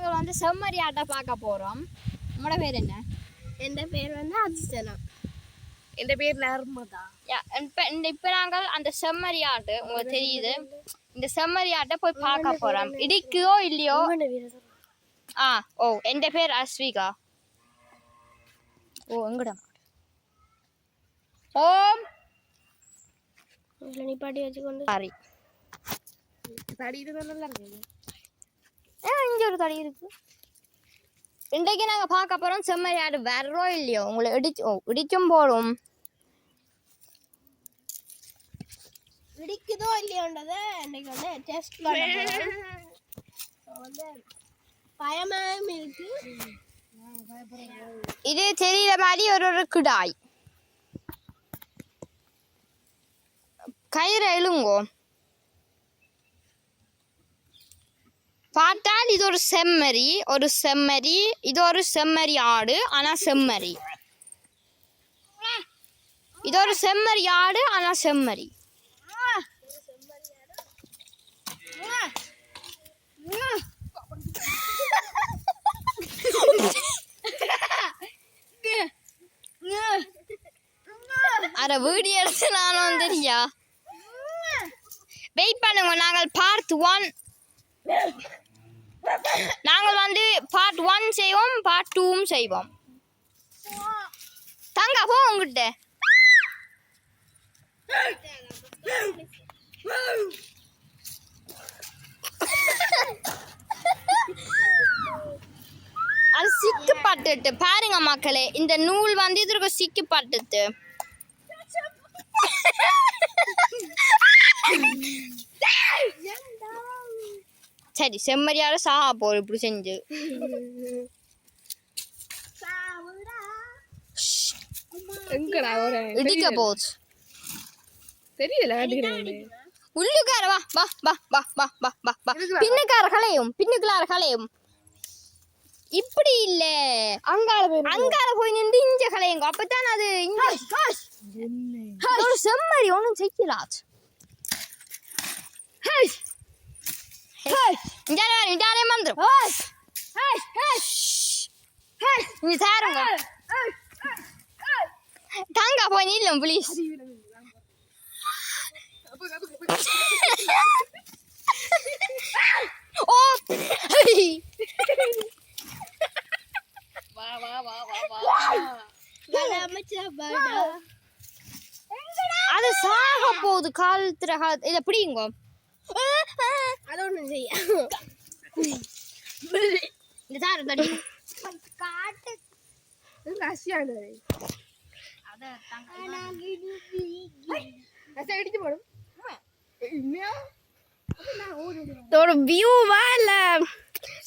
நாங்கள் வந்து செம்மறி ஆட்டை பார்க்க போகிறோம். உங்களோட பேர் என்ன? என் பேர் வந்து அர்ச்சனா. என் பேர் நர்மதா. இப்போ நாங்கள் அந்த செம்மறி ஆட்டு உங்களுக்கு தெரியுது, இந்த செம்மறி ஆட்டை போய் பார்க்க போகிறோம். இடிக்குதோ இல்லையோ. ஓ என் பேர் அஸ்விகா. ஓ எங்கடா ஓம் நிப்பாட்டி வச்சுக்கொண்டு சாரி தடி இது நல்லா இருக்கு. இங்கே ஒரு தடி இருக்கு. இன்றைக்கு நாங்கள் பார்க்க போகிறோம் செம்மறி ஆடு. வரோ இல்லையோ உங்களை இடிச்சும் போடும். இடிக்குதோ இல்லையோன்றதை இன்னைக்கு வந்து டெஸ்ட் பண்ண வந்து பயமாகவும் இருக்கு. இது தெரியுற மாதிரி ஒரு கிடாய். கயிறு எழுங்கோ பார்த்தால் இது ஒரு செம்மறி, இது ஒரு செம்மறி ஆடு. ஆனா செம்மறி இது ஒரு செம்மறி ஆடு. ஆனா செம்மறி அரை வீடியோ எடுத்து நானும் வந்துறியா வெயிட் பண்ணுங்க. நாங்கள் வந்து பார்ட் 1 செய்வோம், பார்ட் 2 செய்வோம். தங்க போ உங்ககிட்ட. அது சிக்கு பட்டுட்டு பாருங்க மக்களே, இந்த நூல் வந்து இதற்கு சிக்கு பட்டுட்டு. சரி செம்மறியால சாக போற இப்படி செஞ்சு. இடிக்க போச்சு தெரியல. உள்ளுக்கார வா வா வா வா வா வா வா வா. பின்னுக்கார பின்னுக்குள்ளார கலையும். இப்படி இல்ல, அங்கால போய் நின்று இஞ்ச கலையுங்க. அப்பதான் அது ஒரு செம்மறி ஒன்னும் செய்யலாச்சு. தாங்க போய் நில்லும் ப்ளீஸ். ஓ வா வா வா வா வா. அது சாக போகுது. காலத்துல இதை பிடிங்க. அது ஒன்றும் செய்ய இந்த சாரு தடி காட்டு ஒரு வியூவா இல்ல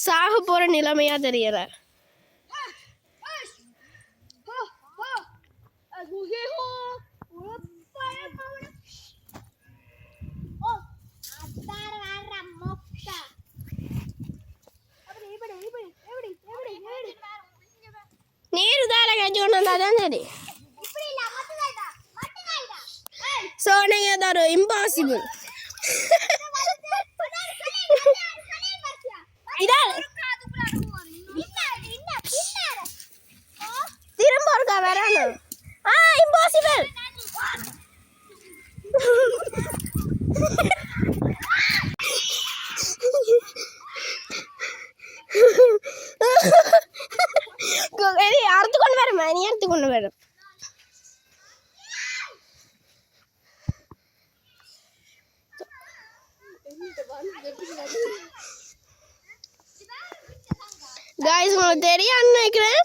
சாக போற நிலைமையா தெரியல. நீர் தால கஞ்சி கொண்டு வந்தாதான் சரி. ஸோ நீங்கள் அது ஒரு இம்பாசிபிள். திரும்ப இருக்கா வரணும். இம்பாசிபிள். அறுத்து கொண்டு வரும், நீ அறுத்து கொண்டு வரும். गाइस உங்களுக்கு தெரியான்னு நினைக்கிறேன்,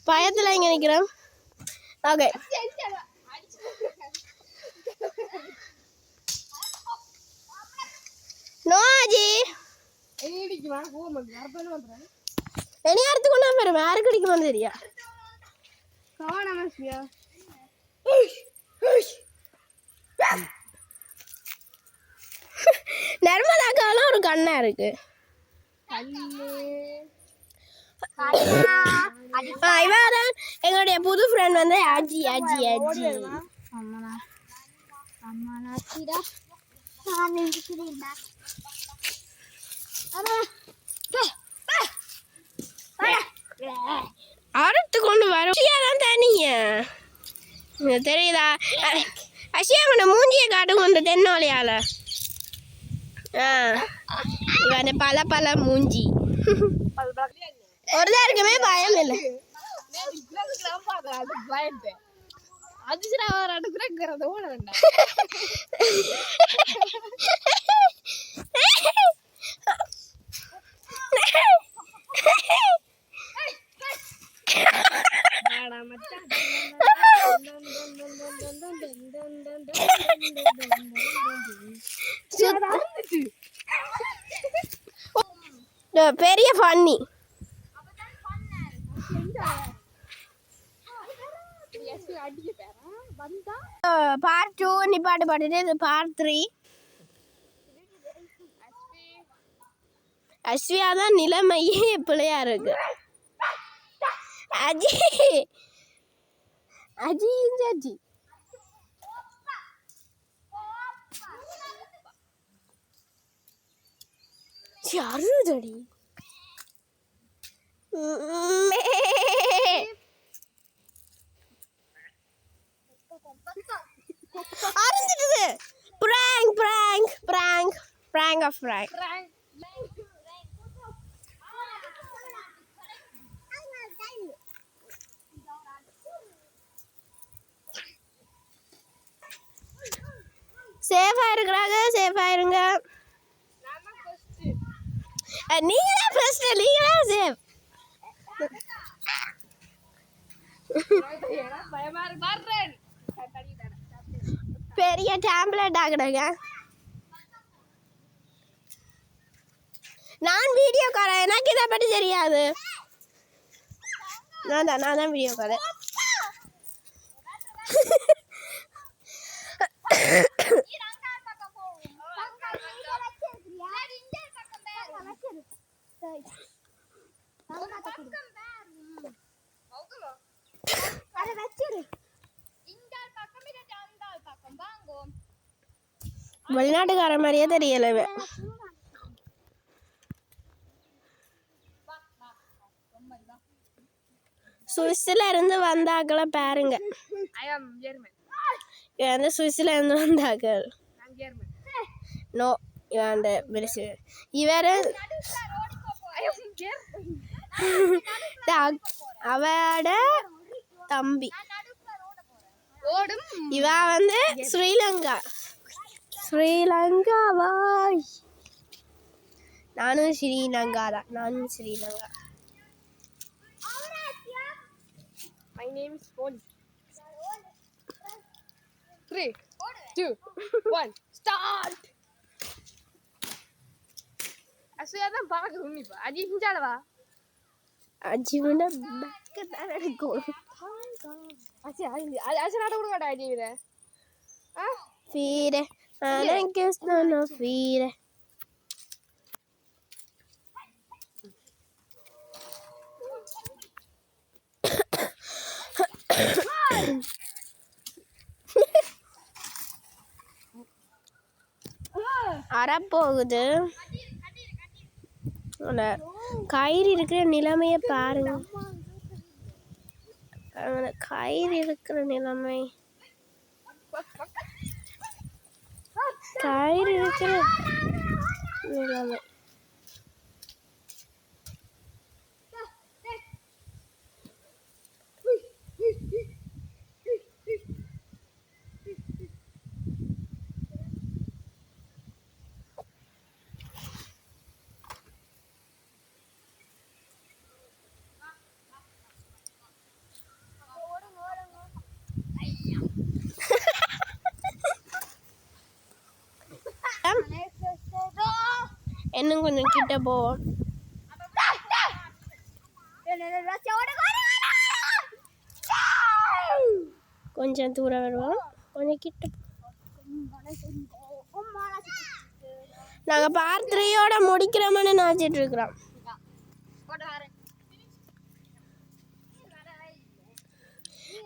பயத்துல இங்க நிக்கிறேன். ஓகே நோஜி ஏடிக்கு வா கோம யாரப்பன வந்தறேன். எனி யாரத்து கொண்டு வர யாருக்கு அடிக்குமான்னு தெரியா. காணமஸ்யா நர்மதாக்கால ஒரு கண்ணா இருக்கு. இவதான் எங்களுடைய புது ஃப்ரெண்ட் வந்து அஜி அஜி அஜி. அறுத்து கொண்டு வரும் தான் தனிங்க தெரியுதா அசியாமன மூஞ்சியை காட்டும் இந்த தென்னோலையால இவன் பல மூஞ்சி ஒருதான் இருக்குமே பயம் இல்லை பெரிய ஃபன்னி பார்ட் 2 நிப்பாட்டு பாட்டுட்டு இது பார்ட் 3 அஸ்வியா தான் நிலைமையே பிள்ளையா இருக்கு அஜி அஜி அருதடி அருந்துடுது prank of prank சேஃபா இருக்கிறாங்க சேஃபா இருங்க நீங்க தான் ஃபர்ஸ்ட் நீங்க தான் சேஃப் பெரிய டேப்லெட் ஆகுறாங்க நான் வீடியோ கார எனக்கு இதை பற்றி தெரியாது நான் தான் வீடியோ கார வெளிநாட்டுக்கார மாதிரியே தெரியல சுவிஸ்ல இருந்து வந்தாக்கள பாருங்க வந்து சுவிஸ்ல இருந்து வந்தாக்கள் நோ அந்த இவர அவட தம்பி இவ வந்து ஸ்ரீலங்காவாய் நானும் Sri Lanka My name is Polly. 3, 2, 1, start. Asya தான் பாக்க உன்னிப்பா அஜி செஞ்சாலவா அஜிவன பக்க தான் நடக்கும் அச்சா அச்சா நாட கொடுங்கடா அஜி இத Fire, aranques no fire. அறப்போகுது கயிறு இருக்கிற நிலைமையை பாருங்க கயிறு இருக்கிற நிலைமை கயிறு இருக்கிற நிலைமை இன்னும் கொஞ்சம் கிட்ட போவோம் கொஞ்சம் தூரம் வருவோம் கொஞ்சம் கிட்ட நாங்க பார்ட் 3 முடிக்கிறோம்னு நினைச்சிட்டு இருக்கிறோம்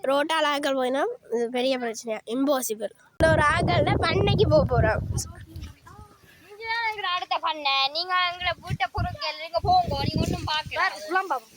ரோட்டால் ஆக்கள் போயினா இது பெரிய பிரச்சனையா இம்பாசிபிள் ஒரு ஆக்கள்ல பண்ணைக்கு போறோம் அடுத்த பண்ண நீங்க எங்களை வீட்டை பொருட்கள் நீங்க போங்க நீங்க ஒன்றும் பார்க்கலாம்